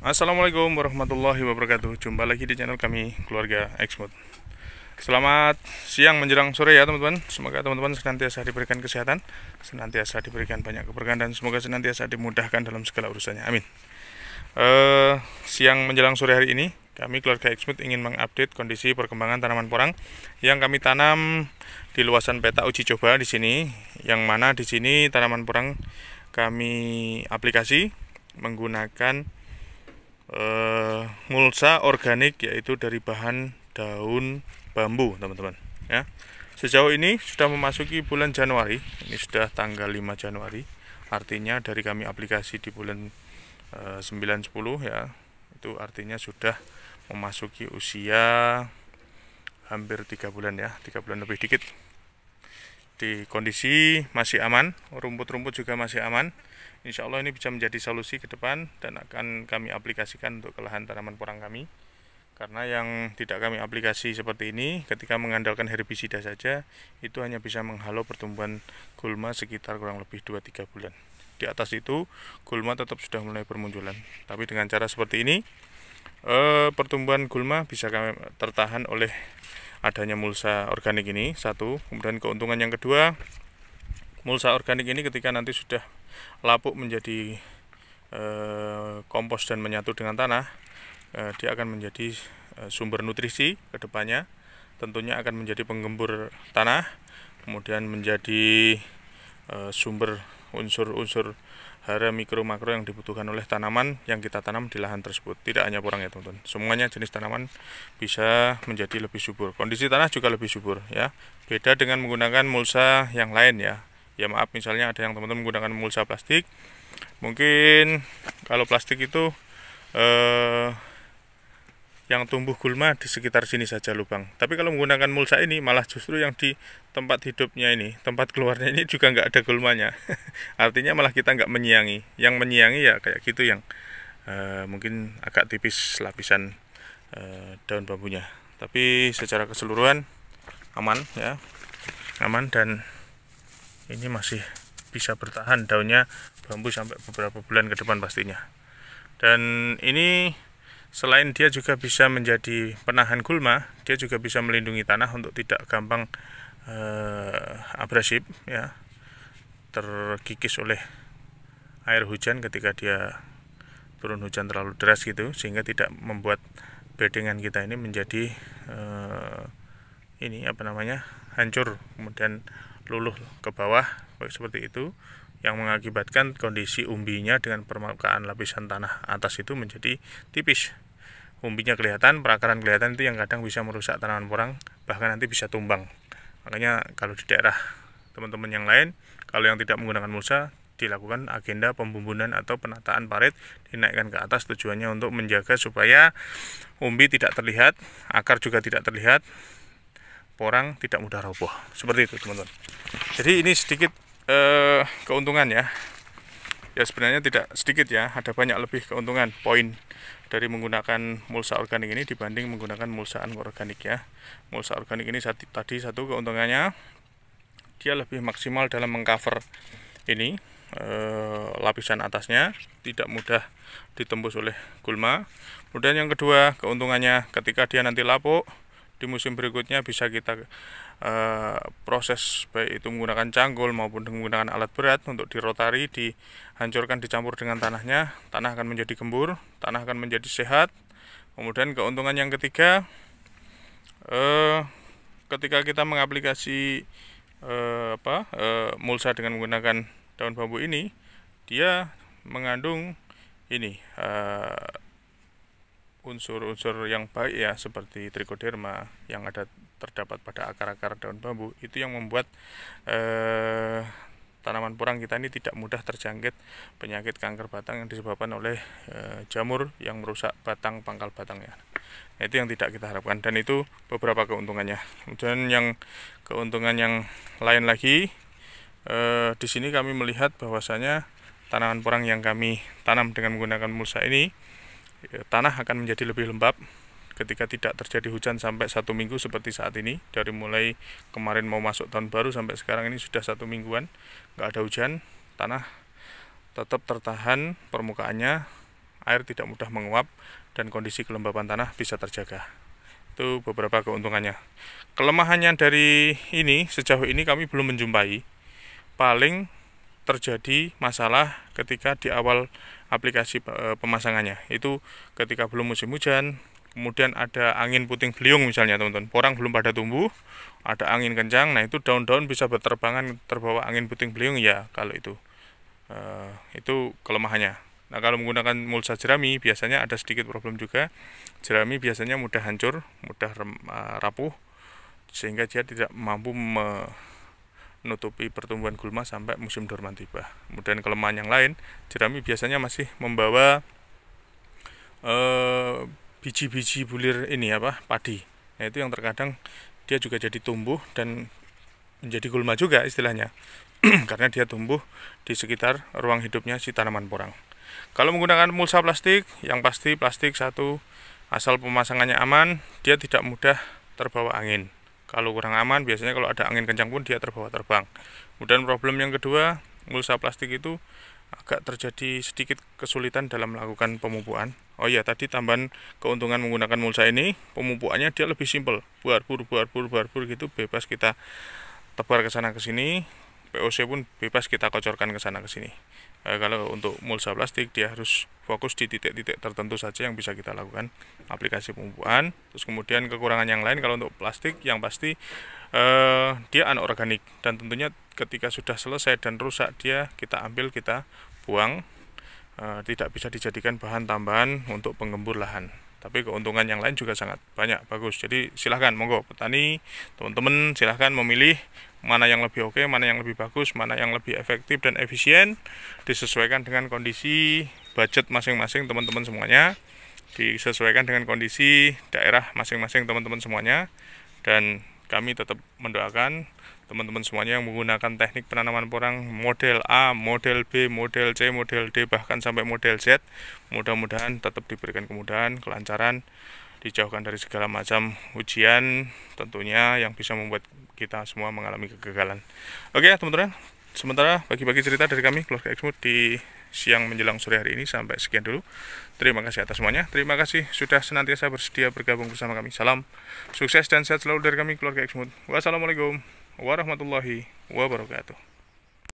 Assalamualaikum warahmatullahi wabarakatuh. Jumpa lagi di channel kami, Keluarga Exmut. Selamat siang menjelang sore ya teman-teman. Semoga teman-teman senantiasa diberikan kesehatan, senantiasa diberikan banyak keberkahan, dan semoga senantiasa dimudahkan dalam segala urusannya. Amin. Siang menjelang sore hari ini, kami Keluarga Exmut ingin mengupdate kondisi perkembangan tanaman porang yang kami tanam di luasan peta uji coba di sini. Yang mana di sini tanaman porang kami aplikasi menggunakan mulsa organik, yaitu dari bahan daun bambu teman-teman ya. Sejauh ini sudah memasuki bulan Januari, ini sudah tanggal 5 Januari, artinya dari kami aplikasi di bulan 9-10 ya, itu artinya sudah memasuki usia hampir 3 bulan ya, 3 bulan lebih dikit. Di kondisi masih aman, rumput-rumput juga masih aman. Insya Allah ini bisa menjadi solusi ke depan dan akan kami aplikasikan untuk ke lahan tanaman porang kami. Karena yang tidak kami aplikasi seperti ini, ketika mengandalkan herbisida saja, itu hanya bisa menghalau pertumbuhan gulma sekitar kurang lebih 2-3 bulan. Di atas itu, gulma tetap sudah mulai bermunculan. Tapi dengan cara seperti ini, pertumbuhan gulma bisa kami tertahan oleh adanya mulsa organik ini, satu. Kemudian keuntungan yang kedua, mulsa organik ini ketika nanti sudah lapuk menjadi kompos dan menyatu dengan tanah, dia akan menjadi sumber nutrisi ke depannya. Tentunya akan menjadi penggembur tanah, kemudian menjadi sumber unsur-unsur hara mikro makro yang dibutuhkan oleh tanaman yang kita tanam di lahan tersebut. Tidak hanya porang ya teman-teman, semuanya jenis tanaman bisa menjadi lebih subur. Kondisi tanah juga lebih subur ya. Beda dengan menggunakan mulsa yang lain ya. Ya maaf, misalnya ada yang teman-teman menggunakan mulsa plastik, mungkin kalau plastik itu yang tumbuh gulma di sekitar sini saja lubang. Tapi kalau menggunakan mulsa ini, malah justru yang di tempat hidupnya ini, tempat keluarnya ini juga nggak ada gulmanya. Artinya malah kita nggak menyiangi. Yang menyiangi ya kayak gitu, yang mungkin agak tipis lapisan daun bambunya. Tapi secara keseluruhan aman ya, aman, dan ini masih bisa bertahan daunnya bambu sampai beberapa bulan ke depan pastinya. Dan ini selain dia juga bisa menjadi penahan gulma, dia juga bisa melindungi tanah untuk tidak gampang abrasif ya, terkikis oleh air hujan ketika dia turun hujan terlalu deras gitu, sehingga tidak membuat bedengan kita ini menjadi hancur, kemudian luluh ke bawah seperti itu, yang mengakibatkan kondisi umbinya dengan permukaan lapisan tanah atas itu menjadi tipis. Umbinya kelihatan, perakaran kelihatan, itu yang kadang bisa merusak tanaman porang, bahkan nanti bisa tumbang. Makanya kalau di daerah teman-teman yang lain, kalau yang tidak menggunakan mulsa, dilakukan agenda pembumbunan atau penataan parit, dinaikkan ke atas, tujuannya untuk menjaga supaya umbi tidak terlihat, akar juga tidak terlihat, porang tidak mudah roboh. Seperti itu teman-teman. Jadi ini sedikit keuntungan ya. Ya sebenarnya tidak sedikit ya, ada banyak lebih keuntungan poin dari menggunakan mulsa organik ini dibanding menggunakan mulsa anorganik ya. Mulsa organik ini tadi satu keuntungannya, dia lebih maksimal dalam mengcover ini lapisan atasnya, tidak mudah ditembus oleh gulma. Kemudian yang kedua keuntungannya, ketika dia nanti lapuk di musim berikutnya, bisa kita proses baik itu menggunakan cangkul maupun menggunakan alat berat untuk dirotari, dihancurkan, dicampur dengan tanahnya, tanah akan menjadi gembur, tanah akan menjadi sehat. Kemudian keuntungan yang ketiga, ketika kita mengaplikasi mulsa dengan menggunakan daun bambu ini, dia mengandung ini unsur-unsur yang baik ya, seperti trichoderma yang terdapat pada akar-akar daun bambu, itu yang membuat tanaman porang kita ini tidak mudah terjangkit penyakit kanker batang yang disebabkan oleh jamur yang merusak batang, pangkal batangnya. Nah, itu yang tidak kita harapkan, dan itu beberapa keuntungannya. Kemudian yang keuntungan yang lain lagi, di sini kami melihat bahwasanya tanaman porang yang kami tanam dengan menggunakan mulsa ini, tanah akan menjadi lebih lembab ketika tidak terjadi hujan sampai 1 minggu seperti saat ini. Dari mulai kemarin mau masuk tahun baru sampai sekarang ini sudah 1 mingguan nggak ada hujan, tanah tetap tertahan permukaannya air tidak mudah menguap, dan kondisi kelembapan tanah bisa terjaga. Itu beberapa keuntungannya. Kelemahannya dari ini, sejauh ini kami belum menjumpai. Paling terjadi masalah ketika di awal aplikasi pemasangannya, itu ketika belum musim hujan, kemudian ada angin puting beliung misalnya teman-teman, porang belum pada tumbuh, ada angin kencang, nah itu daun-daun bisa berterbangan terbawa angin puting beliung ya. Kalau itu kelemahannya. Nah, kalau menggunakan mulsa jerami biasanya ada sedikit problem juga. Jerami biasanya mudah hancur, mudah rapuh, sehingga dia tidak mampu menutupi pertumbuhan gulma sampai musim dorman tiba. Kemudian kelemahan yang lain, jerami biasanya masih membawa biji-biji bulir padi. Nah, itu yang terkadang dia juga jadi tumbuh dan menjadi gulma juga istilahnya. Karena dia tumbuh di sekitar ruang hidupnya si tanaman porang. Kalau menggunakan mulsa plastik, yang pasti plastik satu, asal pemasangannya aman, dia tidak mudah terbawa angin. Kalau kurang aman, biasanya kalau ada angin kencang pun dia terbawa terbang. Kemudian problem yang kedua, mulsa plastik itu agak terjadi sedikit kesulitan dalam melakukan pemupukan. Oh iya, tadi tambahan keuntungan menggunakan mulsa ini, pemupukannya dia lebih simpel, buar-bur gitu, bebas kita tebar ke sana ke sini. POC pun bebas kita kocorkan ke sana ke sini. Kalau untuk mulsa plastik dia harus fokus di titik-titik tertentu saja yang bisa kita lakukan aplikasi pemupukan. Terus kemudian kekurangan yang lain, kalau untuk plastik yang pasti dia anorganik, dan tentunya ketika sudah selesai dan rusak dia kita ambil, kita buang, tidak bisa dijadikan bahan tambahan untuk penggembur lahan. Tapi keuntungan yang lain juga sangat banyak, bagus. Jadi silahkan, monggo petani, teman-teman silahkan memilih mana yang lebih oke, mana yang lebih bagus, mana yang lebih efektif dan efisien, disesuaikan dengan kondisi budget masing-masing teman-teman semuanya, disesuaikan dengan kondisi daerah masing-masing teman-teman semuanya. Dan kami tetap mendoakan teman-teman semuanya yang menggunakan teknik penanaman porang model A, model B, model C, model D, bahkan sampai model Z, mudah-mudahan tetap diberikan kemudahan, kelancaran, dijauhkan dari segala macam ujian tentunya yang bisa membuat kita semua mengalami kegagalan. Oke teman-teman, sementara bagi-bagi cerita dari kami keluarga Exmood di siang menjelang sore hari ini sampai sekian dulu. Terima kasih atas semuanya. Terima kasih sudah senantiasa bersedia bergabung bersama kami. Salam sukses dan sehat selalu dari kami keluarga Exmood. Wassalamualaikum warahmatullahi wabarakatuh.